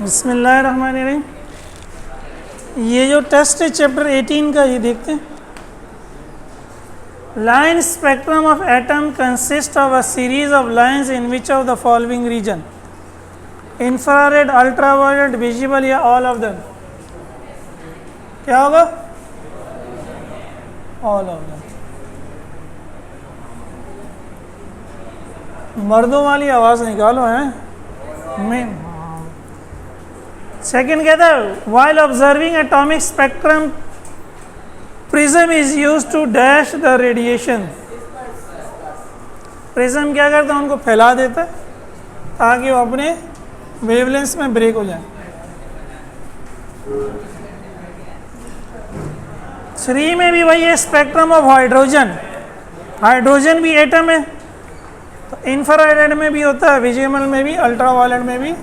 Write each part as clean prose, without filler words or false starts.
बिस्मिल्लाहिर्रहमानिर्रहीम। ये जो टेस्ट है चैप्टर 18 का, ये देखते हैं। Line spectrum of atom consist of a series of lines in which of the following region? Infrared, ultraviolet, visible या ऑल ऑफ देम? क्या होगा? All of them. मर्दों वाली आवाज़ निकालो हैं। मैं सेकेंड कहता है while observing atomic spectrum prism is used to dash the radiation. Prism क्या करता है? उनको फैला देता है ताकि वो अपने वेवलेंथ में ब्रेक हो जाए। 3 में भी वही है, स्पेक्ट्रम ऑफ हाइड्रोजन। हाइड्रोजन भी एटम है, तो इंफ्रारेड में भी होता है, विजिबल में भी, अल्ट्रावायलेट में भी।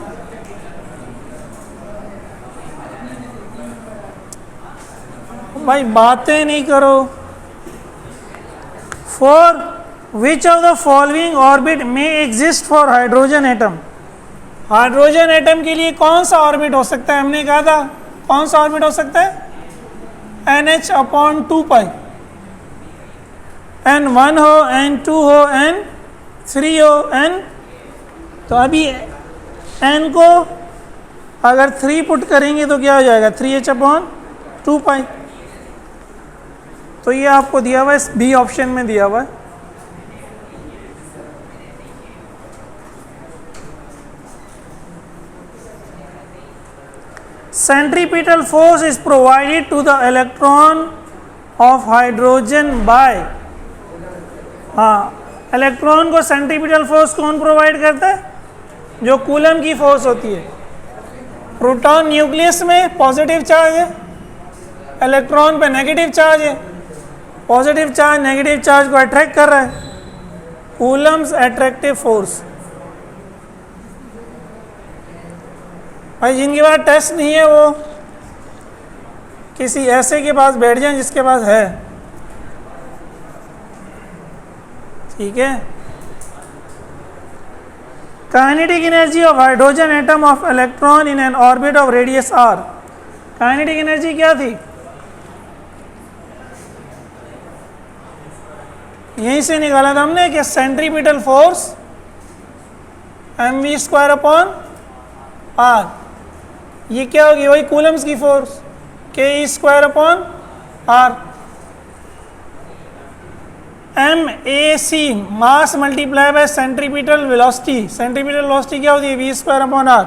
भाई बातें नहीं करो। For which of the following orbit में exist for hydrogen atom? Hydrogen atom के लिए कौन सा ऑर्बिट हो सकता है? हमने कहा था कौन सा ऑर्बिट हो सकता है? NH/2π। N1 हो, N2 हो, N3 हो, N। तो अभी N को अगर 3 पुट करेंगे तो क्या हो जाएगा? 3H/2π। तो ये आपको दिया हुआ है, बी ऑप्शन में दिया हुआ है। Centripetal force is provided to the electron of hydrogen by. हाँ, इलेक्ट्रॉन को सेंट्रीपिटल फोर्स कौन प्रोवाइड करता है? जो कूलम की फोर्स होती है। प्रोटॉन न्यूक्लियस में पॉजिटिव चार्ज है, इलेक्ट्रॉन पे नेगेटिव चार्ज है। पॉजिटिव चार्ज नेगेटिव चार्ज को अट्रैक्ट कर रहा है, कूलम्स अट्रैक्टिव फोर्स। भाई जिनके पास टेस्ट नहीं है वो किसी ऐसे के पास बैठ जाएं जिसके पास है, ठीक है। Kinetic energy of hydrogen atom of electron in an orbit of radius r। Kinetic energy क्या थी? यहीं से निकाला था हमने कि सेंट्रीपिटल फोर्स mv²/r। ये क्या होगी? वही कूलम्स की force ke²/r। mac mass multiply by centripetal velocity. Centripetal velocity क्या होती है? v²/r।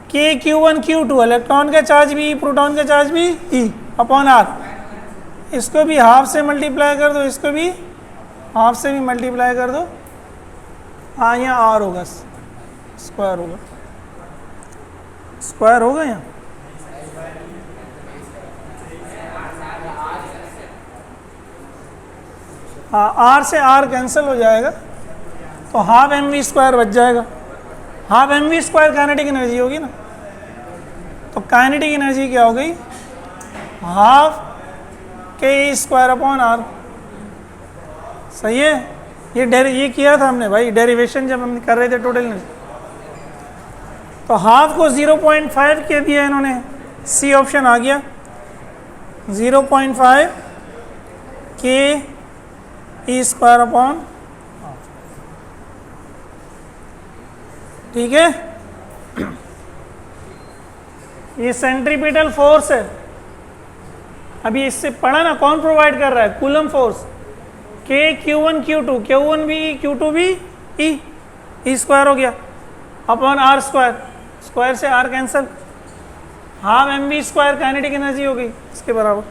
k q1 q2, electron का चार्ज भी, प्रोटॉन का चार्ज भी e/r। इसको भी हाफ से मल्टीप्लाई कर दो, इसको भी हाफ से भी मल्टीप्लाई कर दो। हाँ, यहाँ r होगा, स्क्वायर होगा, स्क्वायर होगा यहाँ। हाँ, r से r कैंसिल हो जाएगा तो हाफ mv² बच जाएगा। हाफ mv² काइनेटिक एनर्जी होगी ना। तो काइनेटिक एनर्जी क्या हो गई? Half ke²/r। सही है। ये किया था हमने भाई डेरिवेशन जब हम कर रहे थे टोटल एनर्जी। तो हाफ को 0.5 के दिया इन्होंने, सी ऑप्शन आ गया। 0.5 ke²/r। ठीक है। ये सेंट्रीपिटल फोर्स है। अभी इससे पढ़ा ना, कौन प्रोवाइड कर रहा है? Coulomb force. k q1 q2, q1 भी q2 भी e² हो गया अपॉन r²। स्क्वायर से r cancel, half mv² kinetic energy हो गई इसके बराबर।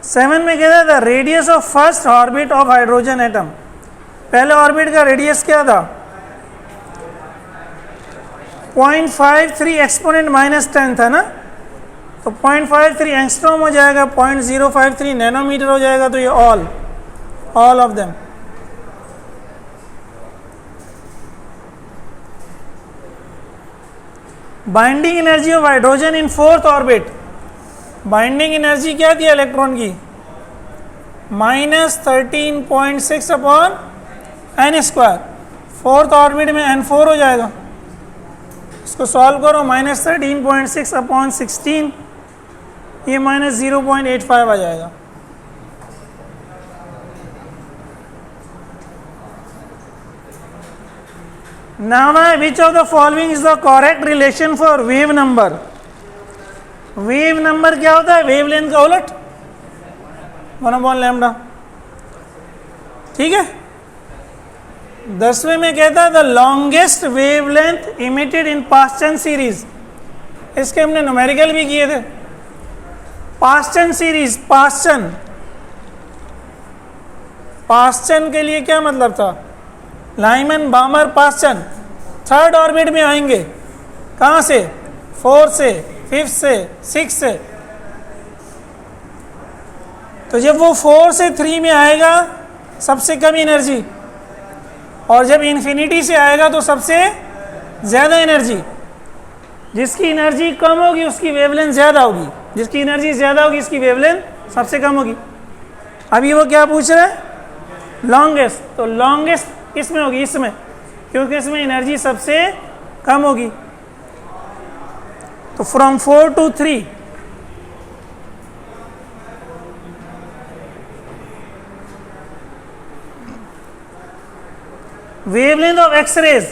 7 में कहता था radius of first orbit of hydrogen atom. पहले ऑर्बिट का रेडियस क्या था? 0.53 एक्सपोनेंट -10 था ना। तो 0.53 एंगस्ट्रॉम हो जाएगा, 0.053 नैनोमीटर हो जाएगा। तो ये all of them. Binding energy of hydrogen in fourth orbit. Binding energy क्या थी इलेक्ट्रॉन की? -13.6/n²। फोर्थ ऑर्बिट में n4 हो जाएगा, इसको सॉल्व करो, -13.6 अपॉन 16, ये -0.85 आ जाएगा। Now which of the following is the correct relation for wave number? Wave number क्या होता है? वेवलेंथ का उलट 1/λ। ठीक है। 10वें में कहता है the longest wavelength emitted in Paschen series. इसके हमने न्यूमेरिकल भी किए थे। पास्चन सीरीज, पास्चन के लिए क्या मतलब था? लाइमन, बामर, पास्चन थर्ड ऑर्बिट में आएंगे। कहां से? 4 से, 5 से, 6 से। तो जब वो 4 से 3 में आएगा सबसे कम एनर्जी, और जब इन्फिनिटी से आएगा तो सबसे ज़्यादा एनर्जी। जिसकी एनर्जी कम होगी उसकी वेवलेंथ ज़्यादा होगी, जिसकी एनर्जी ज़्यादा होगी इसकी वेवलेंथ सबसे कम होगी। अभी वो क्या पूछ रहा है? लॉन्गेस्ट। तो लॉन्गेस्ट किसमें होगी? इसमें, क्योंकि इसमें एनर्जी सबसे कम होगी। तो from 4 to 3 wavelength of X rays,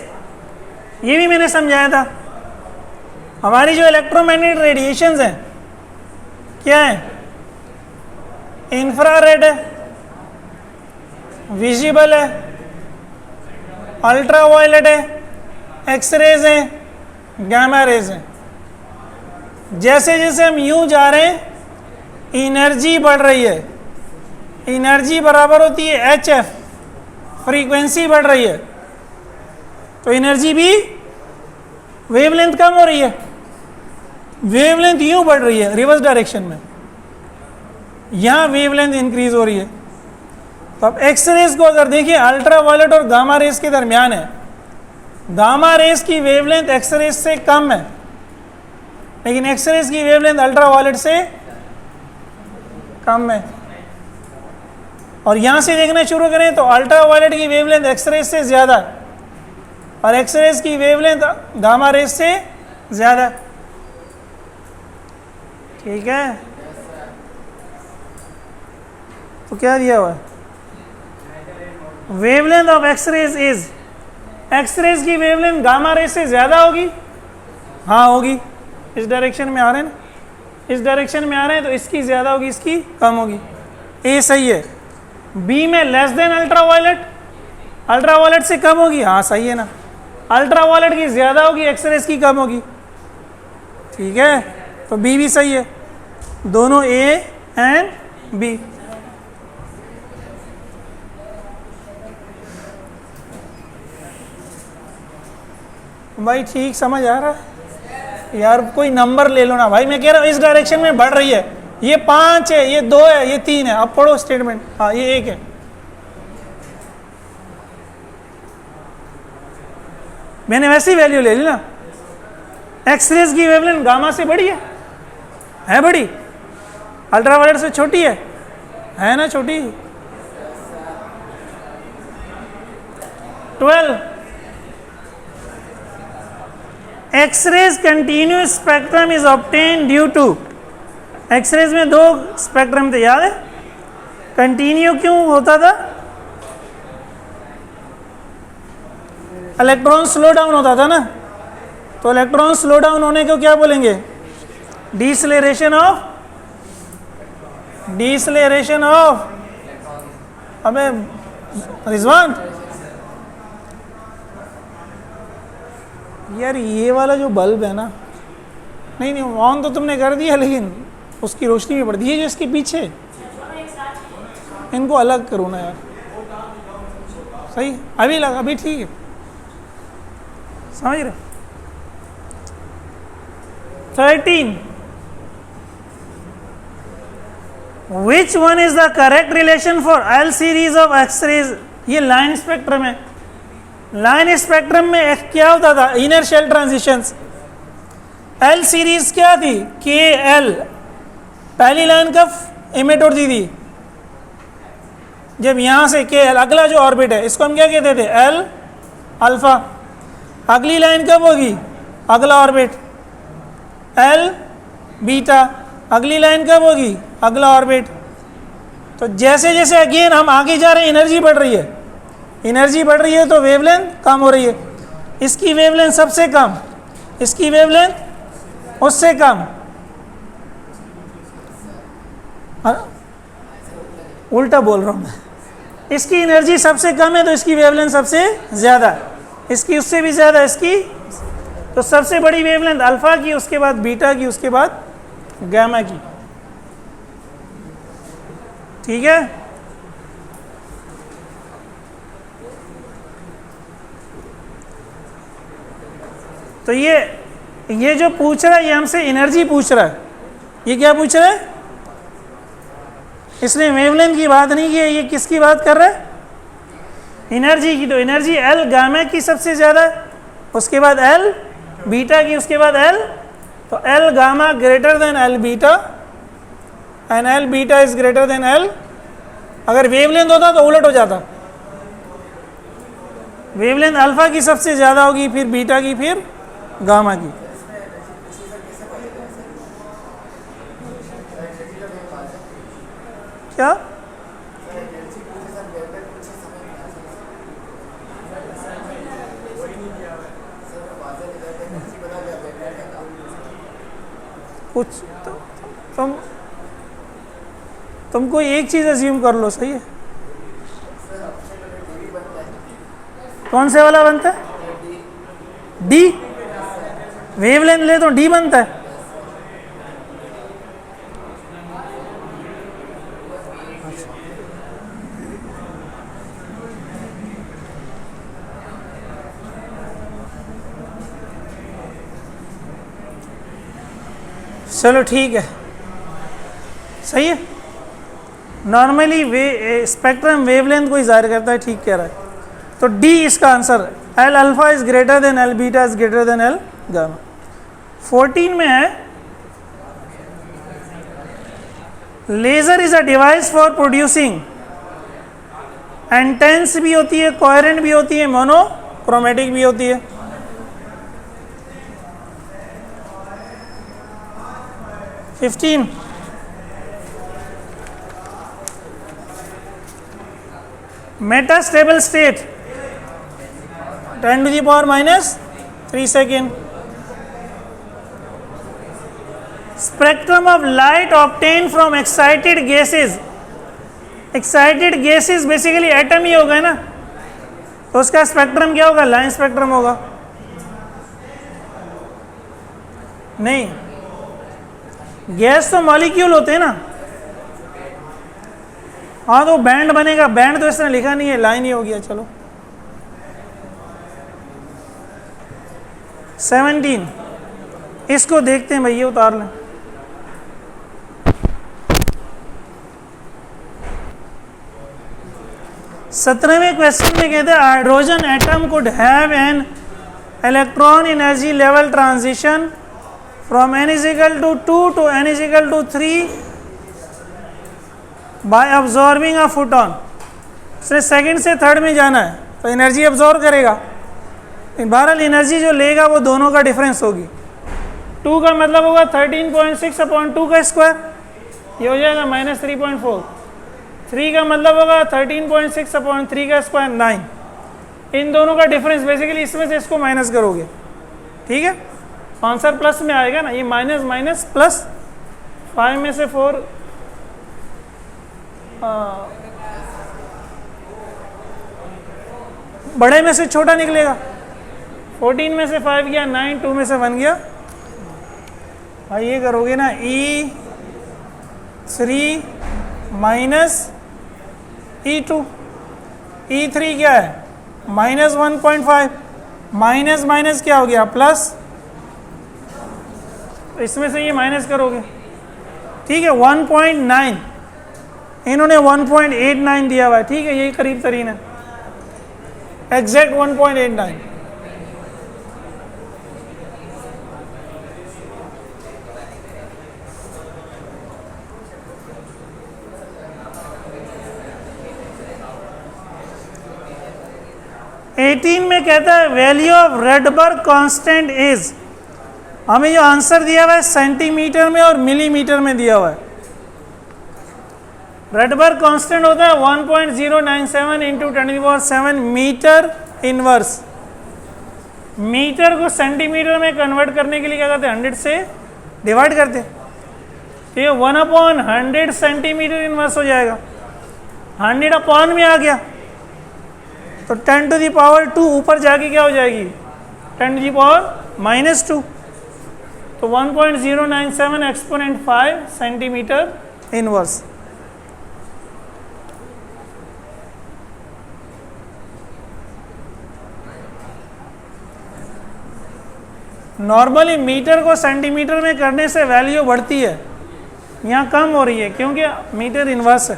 ये भी मैंने समझाया था। हमारी जो इलेक्ट्रोमैग्नेटिक रेडिएशंस हैं क्या है? इंफ्रारेड है, विजिबल है, अल्ट्रावायलेट है, एक्सरेज है, गामा रेज है। जैसे जैसे हम यूं जा रहे हैं एनर्जी बढ़ रही है। एनर्जी बराबर होती है HF, फ्रीक्वेंसी बढ़ रही है, तो एनर्जी भी, वेवलेंथ कम हो रही है। वेवलेंथ यूं बढ़ रही है रिवर्स डायरेक्शन में, यहां वेवलेंथ इंक्रीज हो रही है। तो अब एक्सरेज को अगर देखिए, अल्ट्रावायलेट और गामा रेज के दरमियान है। गामा रेज की वेवलेंथ एक्सरेज से कम है, लेकिन एक्सरेज की वेवलेंथ अल्ट्रावायलेट से कम है। और यहां से देखना शुरू करें तो अल्ट्रावायलेट की वेवलेंथ एक्सरेज से ज्यादा है, और एक्सरेज की वेवलेंथ गामा रेज से ज्यादा है। ठीक है। तो क्या दिया हुआ है? Wavelength of X rays is, X rays की वेवलेंथ गामा रेज से ज्यादा होगी। हाँ होगी, इस डायरेक्शन में आ रहे हैं ना, इस डायरेक्शन में आ रहे हैं तो इसकी ज्यादा होगी, इसकी कम होगी। ए सही है। बी में लेस देन अल्ट्रावायलेट, अल्ट्रावायलेट से कम होगी। हाँ सही है ना, अल्ट्रावायलेट की ज्यादा होगी, एक्सरेज की कम होगी। ठीक है, तो बी भी सही है, दोनों ए एंड बी। भाई ठीक समझ आ रहा है यार? कोई नंबर ले लो ना भाई। मैं कह रहा हूँ इस डायरेक्शन में बढ़ रही है, ये 5 है, ये 2 है, ये 3 है। अब पढ़ो स्टेटमेंट। हाँ ये 1 है। मैंने वैसी वैल्यू ले ली ना। एक्सरेज की वेवलेंथ गामा से बड़ी है बड़ी, अल्ट्रावायलेट से छोटी है ना छोटी। 12 X rays continuous spectrum is obtain due to. X rays में 2 स्पेक्ट्रम थे, याद है? कंटिन्यू क्यों होता था? इलेक्ट्रॉन स्लो डाउन होता था ना, तो इलेक्ट्रॉन स्लो डाउन होने को क्या बोलेंगे? डिसलेरेशन ऑफ अबे रिजवान यार, ये वाला जो बल्ब है ना, नहीं ऑन तो तुमने कर दिया, लेकिन उसकी रोशनी भी पड़ती है। जो इसके पीछे, इनको अलग करो ना यार। सही, अभी लगा, अभी ठीक है, समझ रहे? 13 which one is the correct relation for L series of X rays? ये लाइन स्पेक्ट्रम है। लाइन स्पेक्ट्रम में क्या होता था? Inner shell transitions. L series क्या थी? के एल। पहली लाइन कब इमिट होती थी? जब यहां से के एल, अगला जो ऑर्बिट है इसको हम क्या कहते थे? L alpha. अगली लाइन कब होगी? अगला ऑर्बिट एल बीटा, अगली लाइन कब होगी, अगला ऑर्बिट। तो जैसे जैसे अगेन हम आगे जा रहे हैं एनर्जी बढ़ रही है, एनर्जी बढ़ रही है तो वेवलेंथ कम हो रही है। इसकी वेवलेंथ सबसे कम, इसकी वेवलेंथ उससे कम, उल्टा बोल रहा हूं मैं। इसकी एनर्जी सबसे कम है तो इसकी वेवलेंथ सबसे ज़्यादा है, इसकी उससे भी ज़्यादा, इसकी तो सबसे बड़ी वेवलेंथ अल्फा की, उसके बाद बीटा की, उसके बाद गामा की। ठीक है, तो ये जो पूछ रहा है ये हमसे एनर्जी पूछ रहा है। ये क्या पूछ रहा है, इसने वेवलेंथ की बात नहीं की है, ये किसकी बात कर रहा है, एनर्जी की। तो एनर्जी एल गामा की सबसे ज़्यादा, उसके बाद एल बीटा की, उसके बाद एल, तो L gamma greater than L beta and L beta is greater than L. अगर वेवलेंथ होता तो उलट हो जाता, वेवलेंथ अल्फा की सबसे ज़्यादा होगी, फिर बीटा की, फिर गामा की। क्या कुछ तुम कोई एक चीज अज्यूम कर लो, सही है। कौन से वाला बनता है, डी, वेवलेंथ ले तो डी बनता है। चलो ठीक है, सही है। नॉर्मली स्पेक्ट्रम वेवलेंथ को ही जाहिर करता है, ठीक कह रहा है। तो डी इसका answer, L alpha is greater than L beta is greater than L gamma. 14 में है, laser is a device for producing, intense भी होती है, कोहेरेंट भी होती है, मोनोक्रोमेटिक भी होती है। Metastable state 10⁻³ second. Spectrum of light obtain from excited gases, excited gases basically atom ही होगा ना, तो उसका स्पेक्ट्रम क्या होगा, लाइन स्पेक्ट्रम होगा। नहीं, गैस तो मॉलिक्यूल होते हैं ना, हाँ तो बैंड बनेगा, बैंड तो इसने लिखा नहीं है, लाइन ही हो गया। चलो 17 इसको देखते हैं भैया, उतार लें। सत्रहवें क्वेश्चन में कहते हैं hydrogen atom could have an electron energy level transition from n = 2 to n = 3 by absorbing a photon. उसने सेकंड से थर्ड में जाना है तो एनर्जी अब्जॉर्ब करेगा, बहरहाल एनर्जी जो लेगा वो दोनों का डिफरेंस होगी। 2 का मतलब होगा 13.6/2 का स्क्वायर, ये हो जाएगा -3.4। 3 का मतलब होगा 13.6/3 का स्क्वायर 9। इन दोनों का डिफरेंस बेसिकली इसमें से इसको माइनस करोगे, ठीक है, आंसर प्लस में आएगा ना, ये माइनस माइनस प्लस, 5 में से 4 बड़े में से छोटा निकलेगा, 14 में से 5 गया 9, 2 में से 1 गया। भाई ये करोगे ना, E3 माइनस E2, E3 क्या है -1.5, माइनस माइनस क्या हो गया प्लस, इसमें से ये माइनस करोगे, ठीक है। 1.9 इन्होंने 1.89 दिया हुआ है, ठीक है, यही करीब तरीन है, एग्जैक्ट 1.89। में कहता है value of Rydberg constant is हमें जो आंसर दिया हुआ है सेंटीमीटर में और मिलीमीटर में दिया हुआ है। रटबर्ग कांस्टेंट होता है 1.097 इंटू 10⁻⁷ मीटर इनवर्स। मीटर को सेंटीमीटर में कन्वर्ट करने के लिए क्या करते हैं, 100 से डिवाइड करते हैं, तो ये 1/100 सेंटीमीटर इनवर्स हो जाएगा। 100 अपॉन में आ गया तो 10⁻², ऊपर जाके क्या हो जाएगी 10⁻⁻², तो 1.097 exponent 5 centimetre inverse. Normally metre को सेंटीमीटर में करने से वैल्यू बढ़ती है, यहाँ कम हो रही है क्योंकि मीटर इनवर्स है।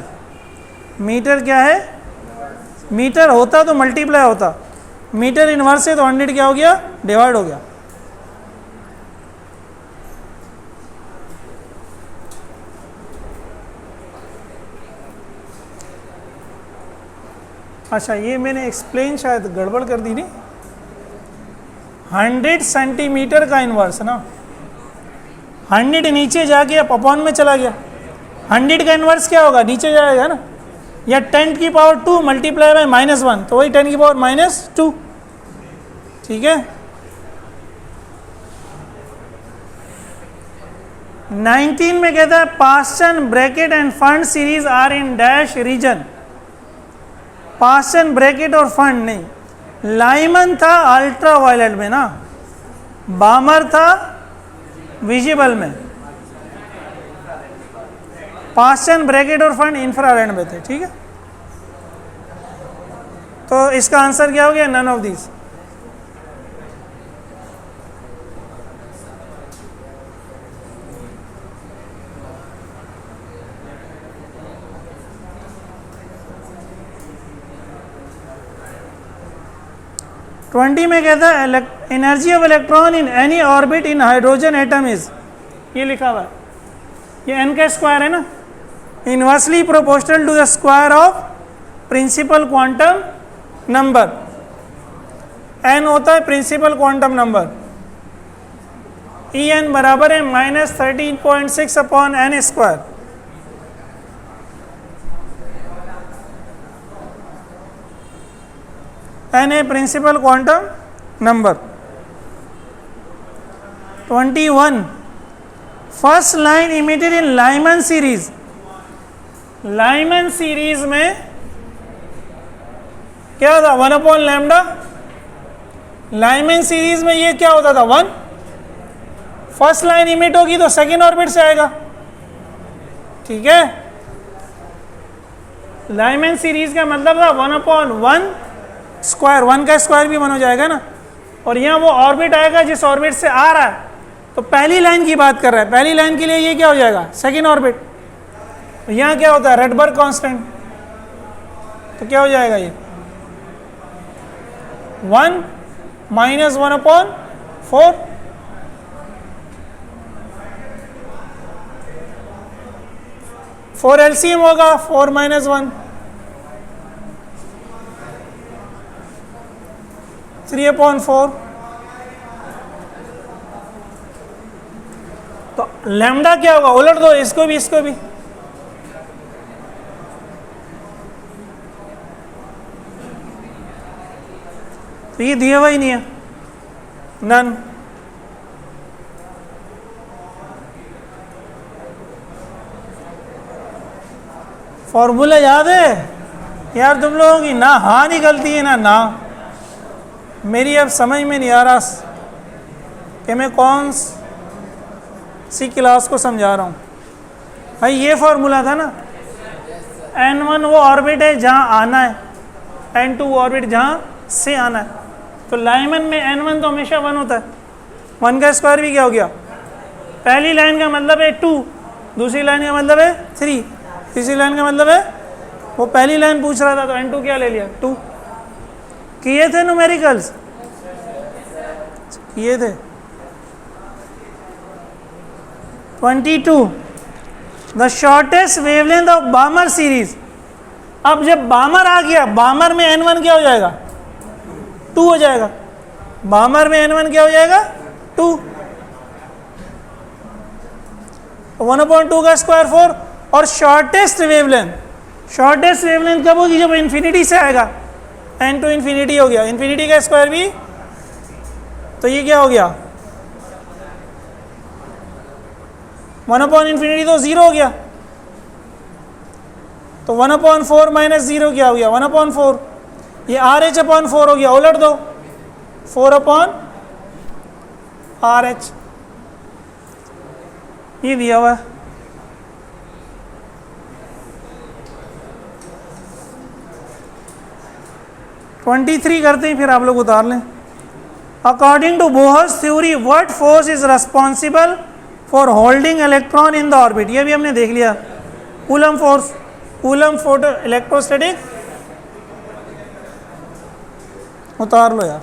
मीटर क्या है, मीटर होता तो मल्टीप्लाई होता, मीटर इनवर्स है तो 100 क्या हो गया, डिवाइड हो गया। अच्छा, ये मैंने एक्सप्लेन शायद गड़बड़ कर दी नहीं। 100 सेंटीमीटर का इनवर्स ना, 100 नीचे जाके अपॉन में चला गया, 100 का इनवर्स क्या होगा, नीचे जाएगा ना, या 10⁻² मल्टीप्लाई बाय -1, तो वही 10⁻²। ठीक है। 19 में कहता है Paschen, Brackett and Pfund series are in dash region. Paschen, Brackett और फंड नहीं, लाइमन था अल्ट्रा वायलेट में ना, बामर था विजिबल में, पास्चन, ब्रैकेट और फंड इंफ्रारेड में थे। ठीक है, तो इसका आंसर क्या हो गया, नन ऑफ दीज। ट्वेंटी में कहता है energy of electron in any orbit in hydrogen atom is, ये लिखा हुआ है, ये n का स्क्वायर है ना, inversely proportional to the square of principal quantum number. n होता है प्रिंसिपल क्वांटम नंबर, En बराबर है -13.6 अपॉन n स्क्वायर। n है principal quantum number. 21 first line emitted in Lyman series. Lyman series में क्या होता, 1/λ। लाइमन सीरीज में ये क्या होता था, 1। फर्स्ट लाइन इमिट होगी तो सेकेंड ऑर्बिट से आएगा। ठीक है, लाइमन सीरीज का मतलब था 1/1 स्क्वायर, 1 का स्क्वायर भी 1 हो जाएगा ना, और यहाँ वो ऑर्बिट आएगा जिस ऑर्बिट से आ रहा है, तो पहली लाइन की बात कर रहा है, पहली लाइन के लिए ये क्या हो जाएगा, सेकेंड ऑर्बिट। यहाँ क्या होता है, रटबर्ग कांस्टेंट, तो क्या हो जाएगा ये 1 - 1/4। फोर एलसीएम होगा, 4 - 1 3/4। तो लैम्डा क्या होगा, उलट दो इसको भी इसको भी, तो ये दिया हुआ ही नहीं है, नन। फॉर्मूला याद है यार तुम लोगों की, ना हाँ निकलती है ना ना। मेरी अब समझ में नहीं आ रहा कि मैं कौन सी क्लास को समझा रहा हूँ। भाई ये फॉर्मूला था ना, n1 वो ऑर्बिट है जहाँ आना है, n2 वो ऑर्बिट जहाँ से आना है। तो लाइमन में n1 तो हमेशा 1 होता है, 1 का स्क्वायर भी क्या हो गया, पहली लाइन का मतलब है 2, दूसरी लाइन का मतलब है 3, तीसरी लाइन का मतलब है, वो पहली लाइन पूछ रहा था तो n2 क्या ले लिया, 2। किए थे न्यूमेरिकल्स, किए थे। 22 the shortest wavelength of बामर series. अब जब बामर आ गया, बामर में n1 क्या हो जाएगा, 2 हो जाएगा। बामर में n1 क्या हो जाएगा, 2। 1/2 का स्क्वायर 4, और शॉर्टेस्ट वेवलेंथ कब होगी? जब इन्फिनिटी से आएगा, n टू इन्फिनिटी हो गया, इन्फिनिटी का स्क्वायर भी, तो ये क्या हो गया 1/∞ तो 0 हो गया, तो 1/4 माइनस 0 क्या हो गया 1/4, ये RH/4 हो गया, उलट दो 4/RH, ये दिया हुआ है। (23) करते हैं, फिर आप लोग उतार लें। According to Bohr's theory what force is responsible for holding electron in the orbit, ये भी हमने देख लिया। Coulomb force, Coulomb photo electrostatic, उतार लो यार।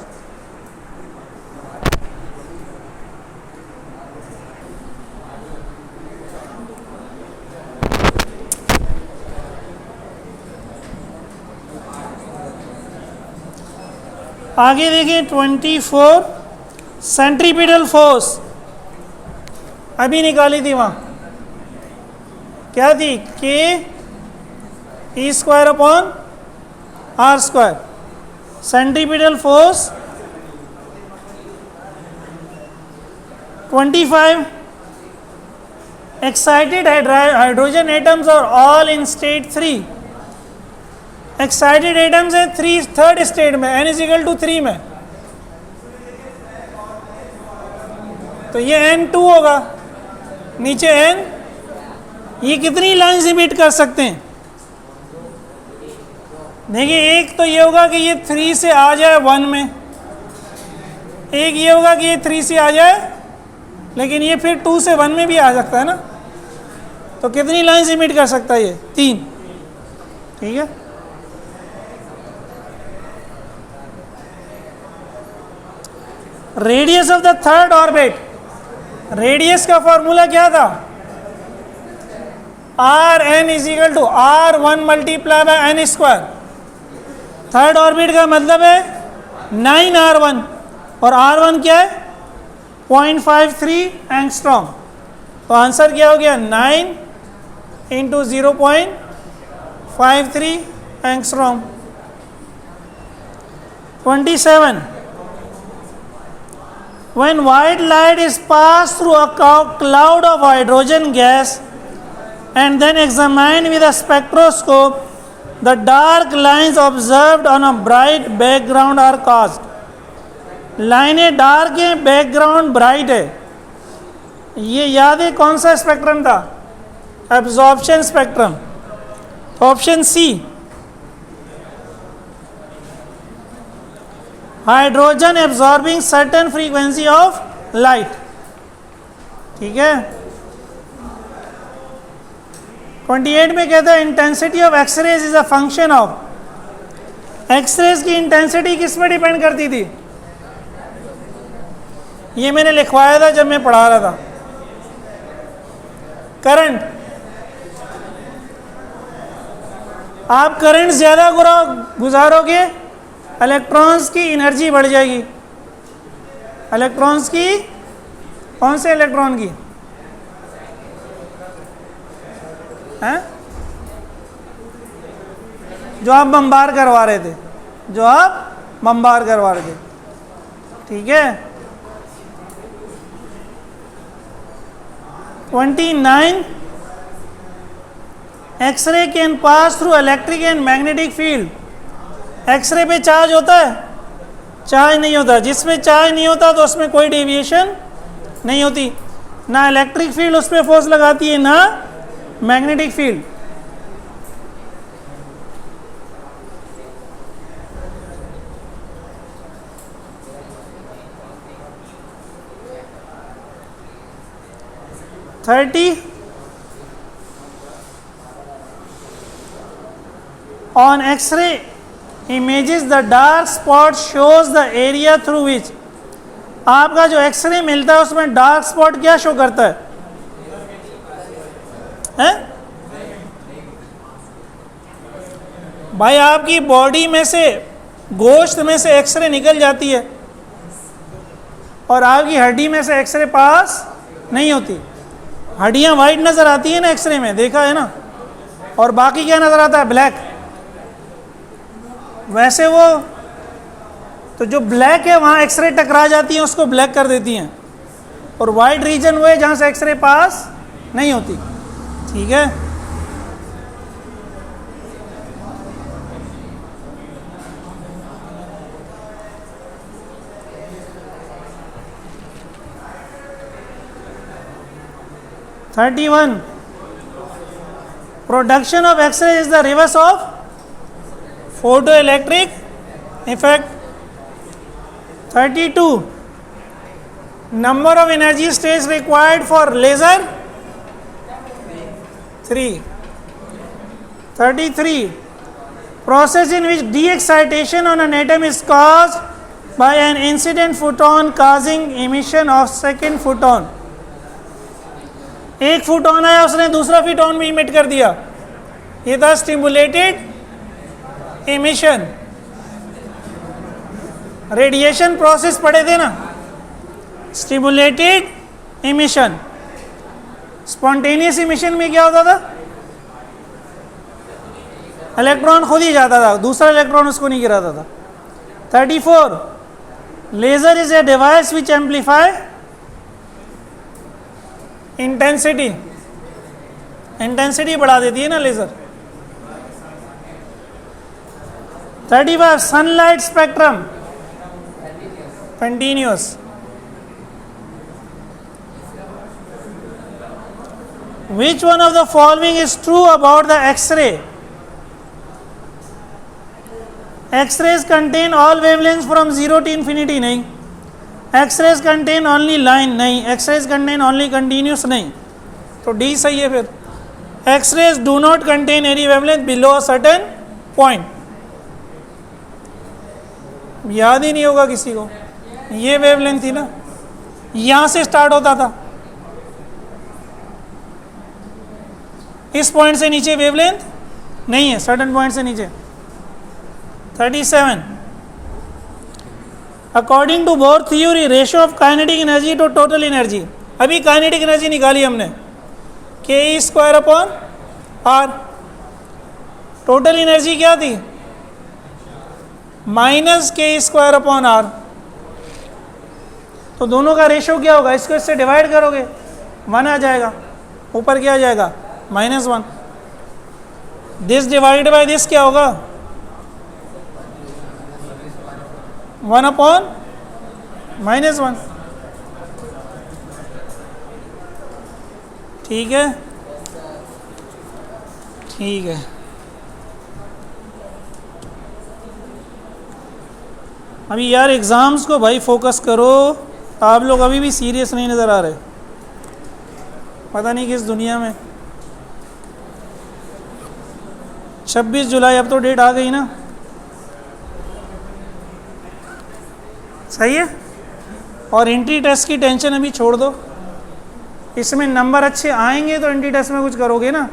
आगे देखिए 24 सेंट्रीपिटल फोर्स अभी निकाली थी, वहां क्या थी? K(E²/R²। Centripetal force 25 excited hydrogen atoms और all in state 3, excited atoms है थर्ड स्टेट में, n=3 में, तो ये n2 होगा, नीचे n, ये कितनी लाइन्स इमिट कर सकते हैं? देखिए एक तो ये होगा कि ये 3 से आ जाए 1 में, एक ये होगा कि ये 3 से आ जाए, लेकिन ये फिर 2 से 1 में भी आ सकता है ना, तो कितनी लाइन्स इमिट कर सकता है ये? 3, ठीक है। Radius of the third orbit, radius का फॉर्मूला क्या था? Rn = R1 × n²। Third orbit का मतलब है 9r1, और r1 क्या है? 0.53 एंगस्ट्रॉम, तो आंसर क्या हो गया 9 × 0.53 angstrom. 27 when white light is passed through a cloud of hydrogen gas and then examined with a spectroscope, the dark lines observed on a bright background are caused. लाइनें dark हैं, background bright है। ये याद है कौन सा spectrum था? Absorption spectrum. Option C, hydrogen absorbing certain frequency of light, ठीक है। 28 में कहता है intensity of X rays is a function of, X rays की इंटेंसिटी किस पे डिपेंड करती थी? ये मैंने लिखवाया था जब मैं पढ़ा रहा था। करंट, आप करंट ज्यादा गुजारोगे, इलेक्ट्रॉन्स की एनर्जी बढ़ जाएगी। इलेक्ट्रॉन्स की, कौन से इलेक्ट्रॉन की? हैं? जो आप बम्बार करवा रहे थे, जो आप बम्बार करवा रहे थे, ठीक है। 29 X ray can pass through electric and magnetic field. X ray पे चार्ज होता है? चार्ज नहीं होता। जिसमें चार्ज नहीं होता तो उसमें कोई डेविएशन नहीं होती, ना इलेक्ट्रिक फील्ड उस पर फोर्स लगाती है ना magnetic field. On X-ray images the dark spot shows the area through which, आपका जो एक्सरे मिलता है उसमें डार्क स्पॉट क्या शो करता है? हैं? भाई आपकी बॉडी में से, गोश्त में से एक्सरे निकल जाती है और आपकी हड्डी में से एक्सरे पास नहीं होती। हड्डियाँ वाइट नज़र आती है ना एक्सरे में, देखा है ना, और बाकी क्या नज़र आता है, ब्लैक। वैसे वो तो जो ब्लैक है वहाँ एक्सरे टकरा जाती है, उसको ब्लैक कर देती हैं, और वाइट रीजन वो है जहाँ से एक्सरे पास नहीं होती। ठीक है, (31) Production of X-ray is the reverse of photoelectric effect. 32 Number of energy stages required for laser, 3. 33 Process in which de-excitation on an atom is caused by an incident photon causing emission of second photon. एक photon आया, उसने दूसरा photon भी emit कर दिया, ये था stimulated emission. Radiation process पढ़े थे ना, स्टिमुलेटेड इमिशन। स्पॉन्टेनियस इमिशन में क्या होता था, इलेक्ट्रॉन खुद ही जाता था, दूसरा इलेक्ट्रॉन उसको नहीं गिराता था। 34 laser is a device which amplify intensity, intensity बढ़ा देती है ना laser. 35 sunlight spectrum continuous. Which one of the following is true about the X-ray? X-rays contain all wavelengths from 0 to infinity, नहीं। X-rays contain only line, नहीं। X-rays contain only continuous, नहीं। तो D सही है फिर। X-rays do not contain any wavelength below a certain point। याद ही नहीं होगा किसी को, ये वेवलेंथ थी ना, यहाँ से स्टार्ट होता था, इस पॉइंट से नीचे वेवलेंथ नहीं है, सर्टेन पॉइंट से नीचे। 37 according to Bohr theory ratio of kinetic energy to total energy. अभी काइनेटिक एनर्जी निकाली हमने, Ke²/R। टोटल एनर्जी क्या थी, -Ke²/R। तो दोनों का रेशियो क्या होगा, इसको इससे डिवाइड करोगे 1 आ जाएगा, ऊपर क्या आ जाएगा -1। दिस डिवाइडेड बाय दिस क्या होगा, 1/-1। ठीक है, ठीक है। अभी यार एग्ज़ाम्स को भाई फोकस करो, आप लोग अभी भी सीरियस नहीं नज़र आ रहे, पता नहीं किस दुनिया में। 26 जुलाई अब तो डेट आ गई ना, सही है। और एंट्री टेस्ट की टेंशन अभी छोड़ दो, इसमें नंबर अच्छे आएंगे तो एंट्री टेस्ट में कुछ करोगे ना,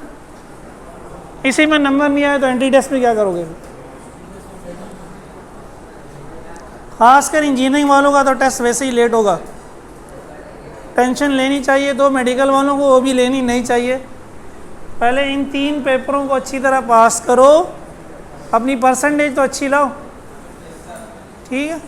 इसी में नंबर नहीं आए तो एंट्री टेस्ट में क्या करोगे। खासकर इंजीनियरिंग वालों का तो टेस्ट वैसे ही लेट होगा, टेंशन लेनी चाहिए तो मेडिकल वालों को वो भी लेनी नहीं चाहिए। पहले इन 3 पेपरों को अच्छी तरह पास करो, अपनी परसेंटेज तो अच्छी लाओ, ठीक है।